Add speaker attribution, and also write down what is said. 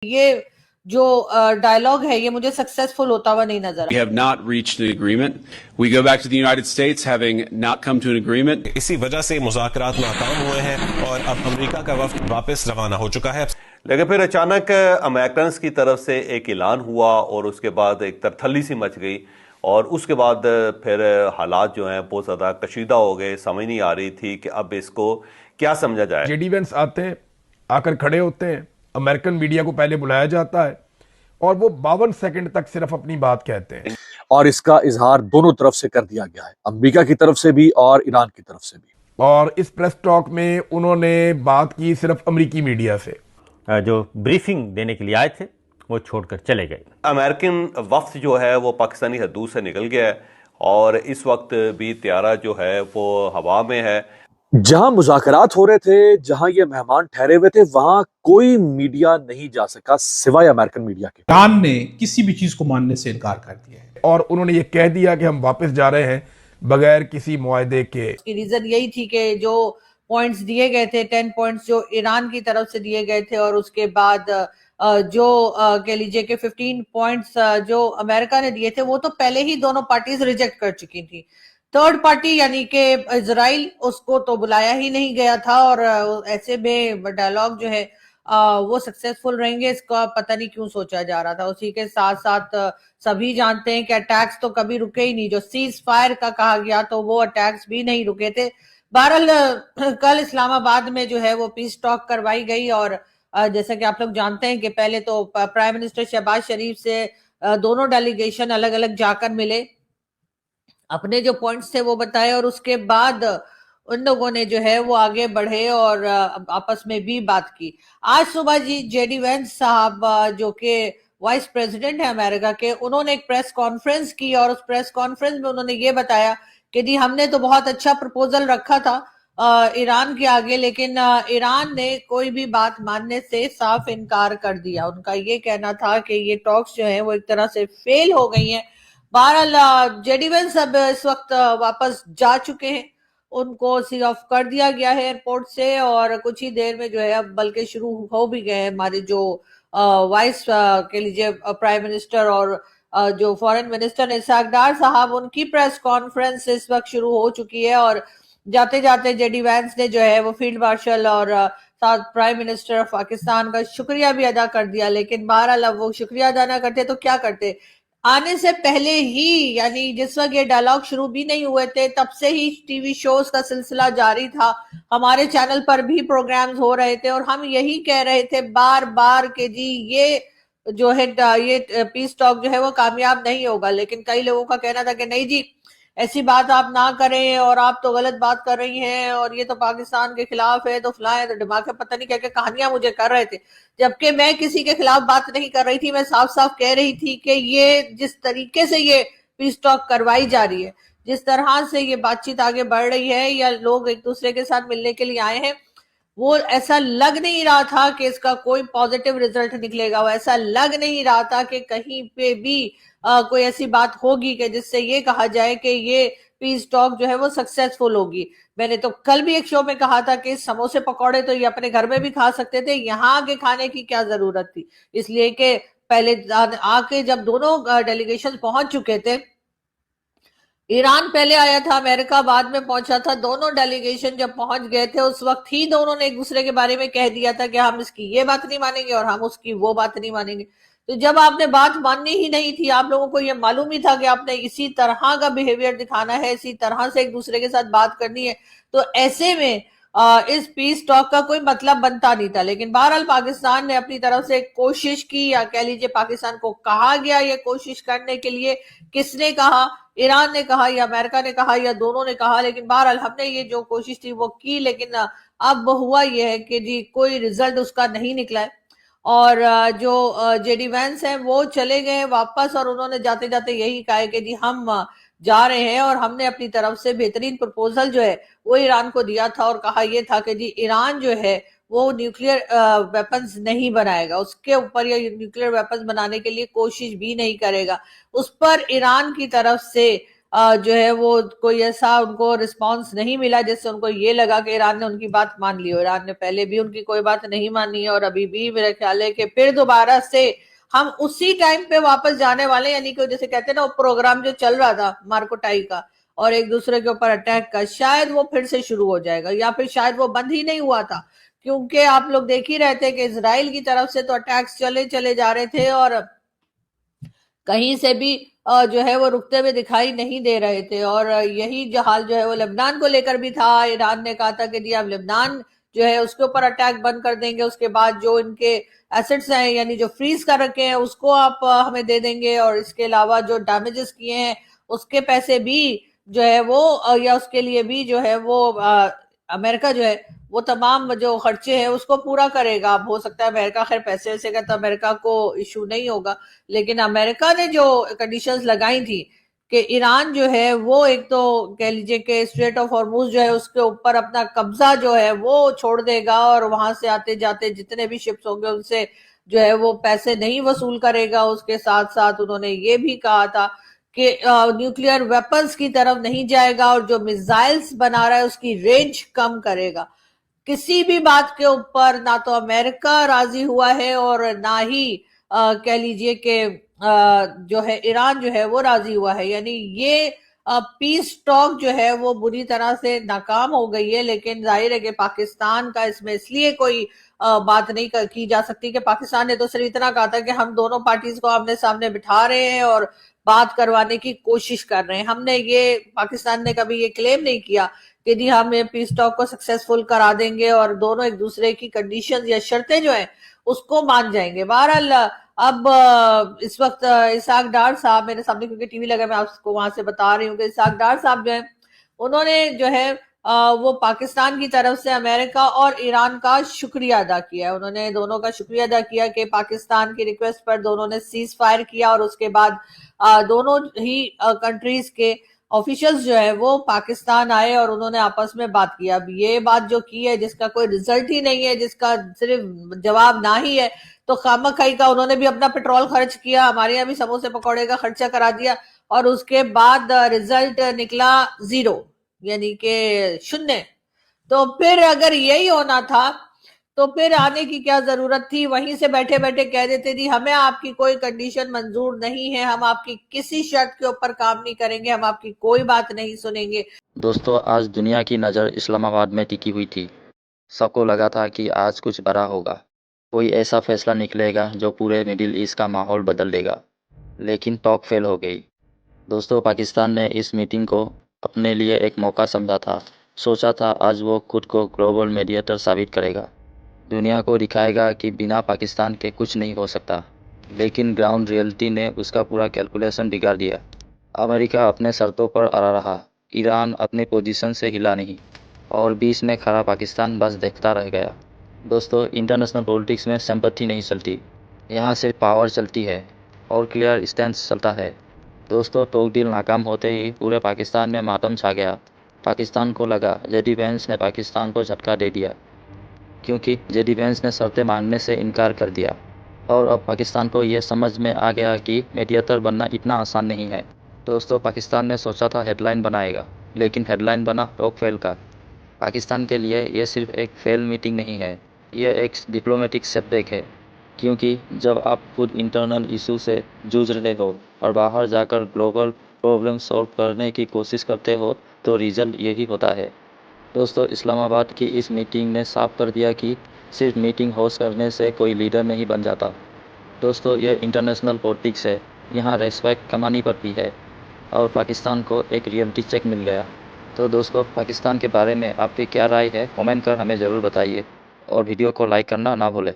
Speaker 1: ये जो डायलॉग है ये मुझे सक्सेसफुल होता हुआ नहीं नजर
Speaker 2: We have not reached an agreement. We go back to the United States having not come to an agreement.
Speaker 3: इसी वजह से मुज़ाकरात नाकाम हुए हैं और अब अमेरिका का वफ्द वापस रवाना हो चुका है।
Speaker 4: लेकिन फिर अचानक अमेरिकन की तरफ से एक ऐलान हुआ और उसके बाद एक तरथली सी मच गई और उसके बाद फिर हालात जो हैं बहुत ज़्यादा कशीदा हो गए। समझ नहीं आ रही थी कि अब इसको क्या समझा जाए।
Speaker 5: जेडी वेंस आते हैं, आकर खड़े होते हैं, अमेरिकन मीडिया को पहले बुलाया जाता है और वो 52 सेकंड तक सिर्फ अपनी बात कहते हैं
Speaker 6: और इसका इजहार दोनों तरफ से कर दिया गया है, अमेरिका की तरफ से भी और ईरान की तरफ से भी।
Speaker 5: और इस प्रेस टॉक में उन्होंने बात की सिर्फ अमेरिकी मीडिया से।
Speaker 7: जो ब्रीफिंग देने के लिए आए थे वो छोड़कर चले गए।
Speaker 4: अमेरिकन वफ्द जो है वो पाकिस्तानी हदूद से निकल गया है और इस वक्त भी त्यारा जो है वो हवा में है।
Speaker 6: जहां मुज़ाकरात हो रहे थे, जहां ये मेहमान ठहरे हुए थे, वहां कोई मीडिया नहीं जा सका सिवाय अमेरिकन मीडिया के।
Speaker 8: ईरान ने किसी भी चीज को मानने से इनकार कर दिया है
Speaker 5: और उन्होंने ये कह दिया कि हम वापस जा रहे हैं बगैर किसी मुआहदे के।
Speaker 1: इसकी रीजन यही थी कि जो पॉइंट्स दिए गए थे 10 पॉइंट्स जो ईरान की तरफ से दिए गए थे और उसके बाद जो कह लीजिए कि 15 पॉइंट्स जो अमेरिका ने दिए थे वो तो पहले ही दोनों पार्टीज रिजेक्ट कर चुकी थी। थर्ड पार्टी यानी कि इजराइल, उसको तो बुलाया ही नहीं गया था और ऐसे में डायलॉग जो है वो सक्सेसफुल रहेंगे इसका पता नहीं क्यों सोचा जा रहा था। उसी के साथ साथ सभी जानते हैं कि अटैक्स तो कभी रुके ही नहीं। जो सीज फायर का कहा गया तो वो अटैक्स भी नहीं रुके थे। बहरहाल कल इस्लामाबाद में जो है वो पीस टॉक करवाई गई और जैसा कि आप लोग जानते हैं कि पहले तो प्राइम मिनिस्टर शहबाज शरीफ से दोनों डेलीगेशन अलग अलग जाकर मिले, अपने जो पॉइंट्स थे वो बताए और उसके बाद उन लोगों ने जो है वो आगे बढ़े और आपस में भी बात की। आज सुबह जी जेडी वेंस साहब जो कि वाइस प्रेसिडेंट है अमेरिका के, उन्होंने एक प्रेस कॉन्फ्रेंस की और उस प्रेस कॉन्फ्रेंस में उन्होंने ये बताया कि जी हमने तो बहुत अच्छा प्रपोजल रखा था ईरान के आगे, लेकिन ईरान ने कोई भी बात मानने से साफ इनकार कर दिया। उनका ये कहना था कि ये टॉक्स जो है वो एक तरह से फेल हो गई हैं। बहरहाल जेडी वेंस अब इस वक्त वापस जा चुके हैं, उनको सी ऑफ कर दिया गया है एयरपोर्ट से और कुछ ही देर में जो है अब बल्कि शुरू हो भी गए हैं हमारे जो वाइस के लीजिए प्राइम मिनिस्टर और जो फॉरेन मिनिस्टर इसहाक डार साहब, उनकी प्रेस कॉन्फ्रेंस इस वक्त शुरू हो चुकी है और जाते जाते जेडी वेंस ने जो है वो फील्ड मार्शल और साथ प्राइम मिनिस्टर ऑफ पाकिस्तान का शुक्रिया भी अदा कर दिया। लेकिन बहरहाल अब वो शुक्रिया अदा ना करते तो क्या करते, आने से पहले ही यानी जिस वक्त ये डायलॉग शुरू भी नहीं हुए थे तब से ही टीवी शोज का सिलसिला जारी था, हमारे चैनल पर भी प्रोग्राम्स हो रहे थे और हम यही कह रहे थे बार बार कि जी ये जो है ये पीस टॉक जो है वो कामयाब नहीं होगा। लेकिन कई लोगों का कहना था कि नहीं जी ऐसी बात आप ना करें और आप तो गलत बात कर रही हैं और ये तो पाकिस्तान के खिलाफ है, तो फलां है तो दिमाग में पता नहीं क्या क्या कहानियां मुझे कर रहे थे, जबकि मैं किसी के खिलाफ बात नहीं कर रही थी। मैं साफ साफ कह रही थी कि ये जिस तरीके से ये पीस टॉक करवाई जा रही है, जिस तरह से ये बातचीत आगे बढ़ रही है या लोग एक दूसरे के साथ मिलने के लिए आए हैं, वो ऐसा लग नहीं रहा था कि इसका कोई पॉजिटिव रिजल्ट निकलेगा। वो ऐसा लग नहीं रहा था कि कहीं पे भी कोई ऐसी बात होगी कि जिससे ये कहा जाए कि ये पीस टॉक जो है वो सक्सेसफुल होगी। मैंने तो कल भी एक शो में कहा था कि समोसे पकौड़े तो ये अपने घर में भी खा सकते थे, यहाँ आके खाने की क्या जरूरत थी। इसलिए कि पहले आके जब दोनों डेलीगेशन पहुंच चुके थे, ईरान पहले आया था, अमेरिका बाद में पहुंचा था, दोनों डेलीगेशन जब पहुंच गए थे उस वक्त ही दोनों ने एक दूसरे के बारे में कह दिया था कि हम इसकी ये बात नहीं मानेंगे और हम उसकी वो बात नहीं मानेंगे। तो जब आपने बात माननी ही नहीं थी, आप लोगों को ये मालूम ही था कि आपने इसी तरह का बिहेवियर दिखाना है, इसी तरह से एक दूसरे के साथ बात करनी है, तो ऐसे में इस पीस टॉक का कोई मतलब बनता नहीं था। लेकिन बहरहाल पाकिस्तान ने अपनी तरफ से कोशिश की, या कह लीजिए पाकिस्तान को कहा गया ये कोशिश करने के लिए। किसने कहा? ईरान ने कहा या अमेरिका ने कहा या दोनों ने कहा। लेकिन बहरहाल हमने ये जो कोशिश थी वो की, लेकिन अब हुआ ये है कि जी कोई रिजल्ट उसका नहीं निकला है और जो जेडी वेंस हैं वो चले गए वापस और उन्होंने जाते जाते यही कहा कि जी हम जा रहे हैं और हमने अपनी तरफ से बेहतरीन प्रपोजल जो है वो ईरान को दिया था और कहा यह था कि जी ईरान जो है वो न्यूक्लियर वेपन्स नहीं बनाएगा, उसके ऊपर या न्यूक्लियर वेपन्स बनाने के लिए कोशिश भी नहीं करेगा। उस पर ईरान की तरफ से जो है वो कोई ऐसा उनको रिस्पांस नहीं मिला जिससे उनको ये लगा कि ईरान ने उनकी बात मान ली हो। ईरान ने पहले भी उनकी कोई बात नहीं मानी है और अभी भी मेरा ख्याल है कि फिर दोबारा से हम उसी टाइम पे वापस जाने वाले, यानी कि जैसे कहते हैं ना, वो प्रोग्राम जो चल रहा था मार्कोटाई का और एक दूसरे के ऊपर अटैक का, शायद वो फिर से शुरू हो जाएगा, या फिर शायद वो बंद ही नहीं हुआ था। क्योंकि आप लोग देख ही रहे थे कि इजराइल की तरफ से तो अटैक्स चले जा रहे थे और कहीं से भी जो है वो रुकते हुए दिखाई नहीं दे रहे थे। और यही जो हाल जो है वो लेबनान को लेकर भी था। ईरान ने कहा था कि जी आप लेबनान जो है उसके ऊपर अटैक बंद कर देंगे, उसके बाद जो इनके एसेट्स हैं यानी जो फ्रीज कर रखे हैं उसको आप हमें दे देंगे, और इसके अलावा जो डैमेजेस किए हैं उसके पैसे भी जो है वो या उसके लिए भी जो है वो अमेरिका जो है वो तमाम जो खर्चे हैं उसको पूरा करेगा। अब हो सकता है अमेरिका खैर पैसे वैसे का तो अमेरिका को इशू नहीं होगा, लेकिन अमेरिका ने जो कंडीशंस लगाई थी कि ईरान जो है वो एक तो कह लीजिए कि स्ट्रेट ऑफ हॉर्मुज जो है उसके ऊपर अपना कब्जा जो है वो छोड़ देगा और वहां से आते जाते जितने भी शिप्स होंगे उनसे जो है वो पैसे नहीं वसूल करेगा। उसके साथ साथ उन्होंने ये भी कहा था कि न्यूक्लियर वेपन्स की तरफ नहीं जाएगा और जो मिसाइल्स बना रहा है उसकी रेंज कम करेगा। किसी भी बात के ऊपर ना तो अमेरिका राजी हुआ है और ना ही कह लीजिए कि जो है ईरान जो है वो राजी हुआ है। यानी ये पीस टॉक जो है वो बुरी तरह से नाकाम हो गई है। लेकिन जाहिर है कि पाकिस्तान का इसमें इसलिए कोई बात नहीं की जा सकती कि पाकिस्तान ने तो सिर्फ इतना कहा था कि हम दोनों पार्टीज को आमने सामने बिठा रहे हैं और बात करवाने की कोशिश कर रहे हैं। हमने ये पाकिस्तान ने कभी ये क्लेम नहीं किया कि जी हम ये पीस टॉक को सक्सेसफुल करा देंगे और दोनों एक दूसरे की कंडीशंस या शर्तें जो हैं उसको मान जाएंगे। बहरहाल अब इस वक्त इसाक डार साहब मेरे सामने, क्योंकि टीवी लगा मैं आपको वहां से बता रही हूँ कि इसाक डार साहब जो है उन्होंने जो है वो पाकिस्तान की तरफ से अमेरिका और ईरान का शुक्रिया अदा किया है। उन्होंने दोनों का शुक्रिया अदा किया कि पाकिस्तान की रिक्वेस्ट पर दोनों ने सीज फायर किया और उसके बाद दोनों ही कंट्रीज के ऑफिशियल्स जो है वो पाकिस्तान आए और उन्होंने आपस में बात किया। अब ये बात जो की है जिसका कोई रिजल्ट ही नहीं है, जिसका सिर्फ जवाब ना ही है, तो खामखाई का उन्होंने भी अपना पेट्रोल खर्च किया, हमारे यहाँ भी समोसे पकौड़े का खर्चा करा दिया और उसके बाद रिजल्ट निकला 0 यानी कि 0। तो फिर अगर यही होना था तो फिर आने की क्या जरूरत थी? वहीं से बैठे बैठे कह देते थी हमें आपकी कोई कंडीशन मंजूर नहीं है, हम आपकी किसी शर्त के ऊपर काम नहीं करेंगे, हम आपकी कोई बात नहीं सुनेंगे।
Speaker 9: दोस्तों, आज दुनिया की नज़र इस्लामाबाद में टिकी हुई थी। सबको लगा था कि आज कुछ बड़ा होगा, कोई ऐसा फैसला निकलेगा जो पूरे मिडिल ईस्ट का माहौल बदल देगा। लेकिन टॉक फेल हो गई। दोस्तों, पाकिस्तान ने इस मीटिंग को अपने लिए एक मौका समझा था। सोचा था आज वो खुद को ग्लोबल मीडिएटर साबित करेगा, दुनिया को दिखाएगा कि बिना पाकिस्तान के कुछ नहीं हो सकता। लेकिन ग्राउंड रियलिटी ने उसका पूरा कैलकुलेशन बिगाड़ दिया। अमेरिका अपने शर्तों पर अड़ा रहा, ईरान अपने पोजीशन से हिला नहीं और बीच में खड़ा पाकिस्तान बस देखता रह गया। दोस्तों, इंटरनेशनल पॉलिटिक्स में सिंपैथी नहीं चलती, यहाँ सिर्फ पावर चलती है और क्लियर स्टैंड चलता है। दोस्तों, टॉक डील नाकाम होते ही पूरे पाकिस्तान में मातम छा गया। पाकिस्तान को लगा जेडी वेंस ने पाकिस्तान को झटका दे दिया, क्योंकि जेडी वेंस ने शर्तें मांगने से इनकार कर दिया और अब पाकिस्तान को ये समझ में आ गया कि मीडिएटर बनना इतना आसान नहीं है। दोस्तों, पाकिस्तान ने सोचा था हेडलाइन बनाएगा, लेकिन हेडलाइन बना टॉक फेल का। पाकिस्तान के लिए ये सिर्फ एक फेल मीटिंग नहीं है, ये एक डिप्लोमेटिक सेटबैक है, क्योंकि जब आप खुद इंटरनल इशू से जूझ रहे हो और बाहर जाकर ग्लोबल प्रॉब्लम सॉल्व करने की कोशिश करते हो तो रिजल्ट यही होता है। दोस्तों, इस्लामाबाद की इस मीटिंग ने साफ कर दिया कि सिर्फ मीटिंग होस्ट करने से कोई लीडर नहीं बन जाता। दोस्तों, ये इंटरनेशनल पॉलिटिक्स है, यहाँ रेस्पेक्ट कमानी पड़ती है और पाकिस्तान को एक रियलिटी चेक मिल गया। तो दोस्तों, पाकिस्तान के बारे में आपकी क्या राय है, कमेंट कर हमें ज़रूर बताइए और वीडियो को लाइक करना ना भूलें।